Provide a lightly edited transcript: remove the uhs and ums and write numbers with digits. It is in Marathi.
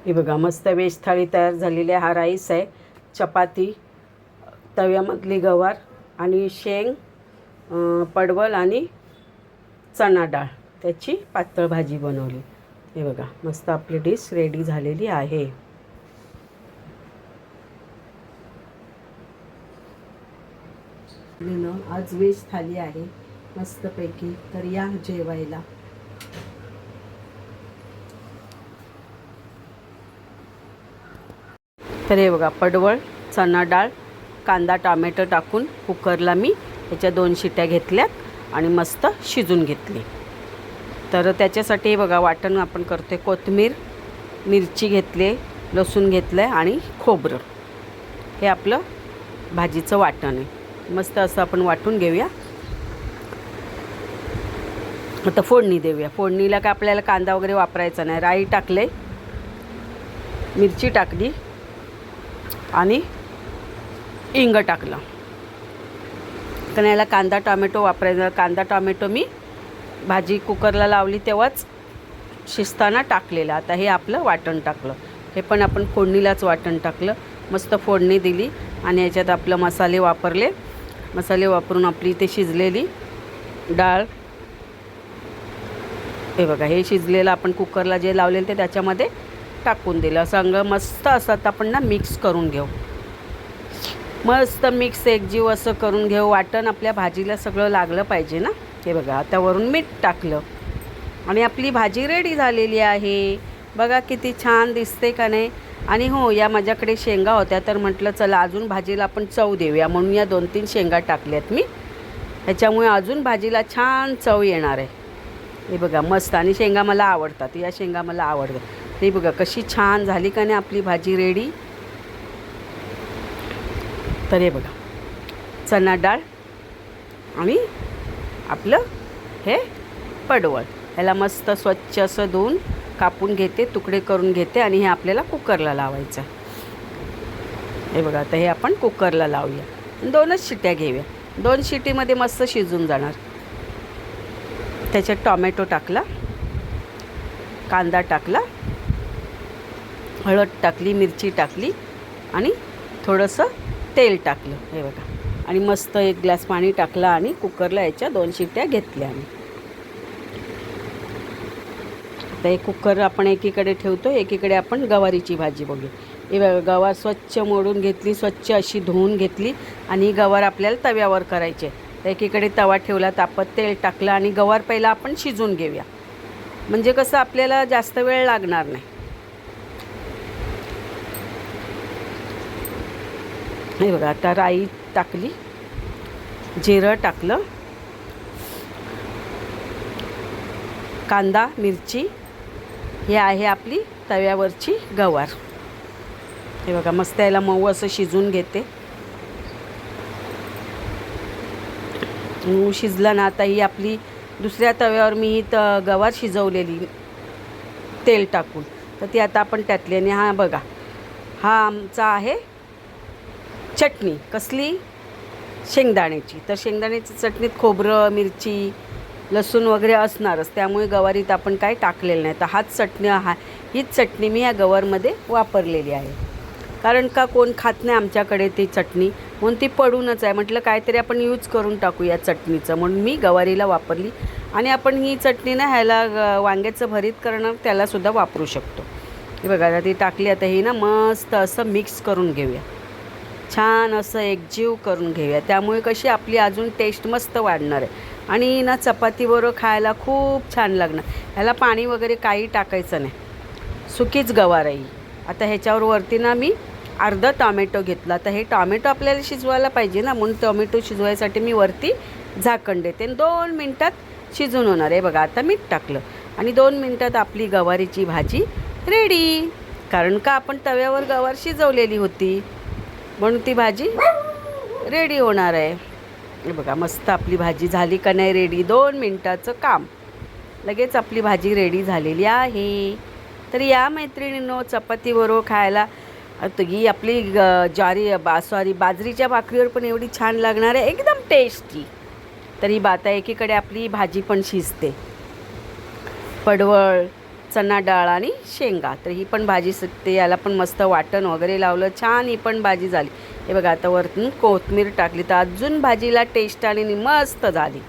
हे बघा मस्त व्हेज थाळी तयार झालेली आहे. हा राईस आहे, चपाती, तव्यामधली गवार आणि शेंग, पडवल आणि चणा डाळ त्याची पातळ भाजी बनवली. हे बघा मस्त आपली डिश रेडी झालेली आहे. आज व्हेज थाली आहे मस्तपैकी, तर या जेवायला. तर हे बघा पडवळ, चणा डाळ, कांदा टोमॅटो टाकून कुकरला मी त्याच्या 2 शिट्या घेतल्यात आणि मस्त शिजून घेतली. तर त्याच्यासाठी बघा वाटण आपण करते. कोथिंबीर, मिरची घेतले, लसूण घेतलं आहे आणि खोबरं. हे आपलं भाजीचं वाटण आहे. मस्त असं आपण वाटून घेऊया. आता फोडणी देऊया. फोडणीला काय आपल्याला कांदा वगैरे वापरायचा नाही. राई टाकले, मिरची टाकली आणि हिंग टाकलं. तर याला कांदा टोमॅटो वापरायचा. कांदा टोमॅटो मी भाजी कुकरला लावली तेव्हाच शिजताना टाकलेलं. आता हे आपलं वाटण टाकलं. हे पण आपण फोडणीलाच वाटण टाकलं. मस्त फोडणी दिली आणि याच्यात आपलं मसाले वापरले. मसाले वापरून आपली इथे शिजलेली डाळ, हे बघा हे शिजलेलं आपण कुकरला जे लावलेलं ते त्याच्यामध्ये टाकून दिलं. सगळं मस्त असं आता आपण ना मिक्स करून घेऊ. मस्त मिक्स एकजीव असं करून घेऊ. वाटण आपल्या भाजीला सगळं लागलं पाहिजे ना. हे बघा आता वरून मीठ टाकलं आणि आपली भाजी रेडी झालेली आहे. बघा किती छान दिसते का नाही. आणि हो, या माझ्याकडे शेंगा होत्या तर म्हटलं चला अजून भाजीला आपण चव देऊया म्हणून या 2-3 शेंगा टाकल्यात मी. ह्याच्यामुळे अजून भाजीला छान चव येणार आहे. हे बघा मस्त. आणि शेंगा मला आवडतात, या शेंगा मला आवडतात. हे बघा कशी छान झाली का नाही आपली भाजी रेडी. तर हे बघा चणा डाळ आणि आपलं हे पडवळ, ह्याला मस्त स्वच्छ असं धुवून कापून घेते, तुकडे करून घेते आणि हे आपल्याला कुकरला लावायचं. हे बघा आता हे आपण कुकरला लावूया. 2च शिट्ट्या घेऊया. 2 शिट्टीमध्ये मस्त शिजून जाणार. त्याच्यात टोमॅटो टाकला, कांदा टाकला, हळद टाकली, मिरची टाकली आणि थोडंसं तेल टाकलं. हे बघा आणि मस्त 1 ग्लास पाणी टाकलं आणि कुकरला याच्या 2 शिट्ट्या घेतल्या. आणि आता हे कुकर आपण एकीकडे ठेवतो, एकीकडे आपण गवारीची भाजी बघू. हे बघा गवार स्वच्छ मोडून घेतली, स्वच्छ अशी धुवून घेतली आणि ही गवार आपल्याला तव्यावर करायचे. तर एकीकडे तवा ठेवला, तापत तेल टाकलं आणि गवार पहिला आपण शिजून घेऊया. म्हणजे कसं आपल्याला जास्त वेळ लागणार नाही. हे बघा आता राई टाकली, जिरं टाकलं, कांदा, मिरची, हे आहे आपली तव्यावरची गवार. हे बघा मस्त याला मऊ असं शिजून घेते. मऊ शिजला ना. आता ही आपली दुसऱ्या तव्यावर मी ही गवार शिजवलेली तेल टाकून, तर ती आता आपण टाकली. आणि हा बघा हा आमचा आहे चटणी. कसली? शेंगदाण्याची. तर शेंगदाण्याची चटणीत खोबरं, मिरची, लसूण वगैरे असणारच, त्यामुळे गवारीत आपण काय टाकलेलं नाही. तर हीच चटणी मी या गवारमध्ये वापरलेली आहे. कारण का कोण खात नाही आमच्याकडे ती चटणी, म्हणून ती पडूनच आहे. म्हटलं काहीतरी आपण यूज करून टाकू या चटणीचं, म्हणून मी गवारीला वापरली. आणि आपण ही चटणी ना ह्याला वांग्याचं भरीत करणं त्यालासुद्धा वापरू शकतो. हे बघा आता ती टाकली. आता ही ना मस्त असं मिक्स करून घेऊया, छान असं एकजीव करून घेऊया. त्यामुळे कशी आपली अजून टेस्ट मस्त वाढणार आहे आणि ना चपातीबरोबर खायला खूप छान लागणार. ह्याला पाणी वगैरे काही टाकायचं नाही, सुकीच गवार आहे. आता ह्याच्यावर वरती ना मी अर्धा टोमॅटो घेतला. तर हे टोमॅटो आपल्याला शिजवायला पाहिजे ना, म्हणून टोमॅटो शिजवायसाठी मी वरती झाकण देते आणि 2 मिनटात शिजून होणार आहे. बघा आता मीठ टाकलं आणि 2 मिनटात आपली गवारीची भाजी रेडी. कारण का आपण तव्यावर गवार शिजवलेली होती म्हणून ती भाजी रेडी होणार आहे. हे बघा मस्त आपली भाजी झाली का नाही रेडी. 2 मिनटाचं काम, लगेच आपली भाजी रेडी झालेली आहे. तर या मैत्रिणींनो चपातीबरोबर खायला ही आपली बाजरीच्या भाकरीवर पण एवढी छान लागणार आहे, एकदम टेस्टी. तर ही एकीकडे आपली भाजी पण शिजते. पडवळ, चणा डाळ आणि शेंगा. तर ही पण भाजी ते याला पण मस्त वाटण वगैरे लावलं, छान ही पण भाजी झाली. हे बघा आता वरतून कोथिंबीर टाकली तर अजून भाजीला टेस्ट आणि मस्त झाली.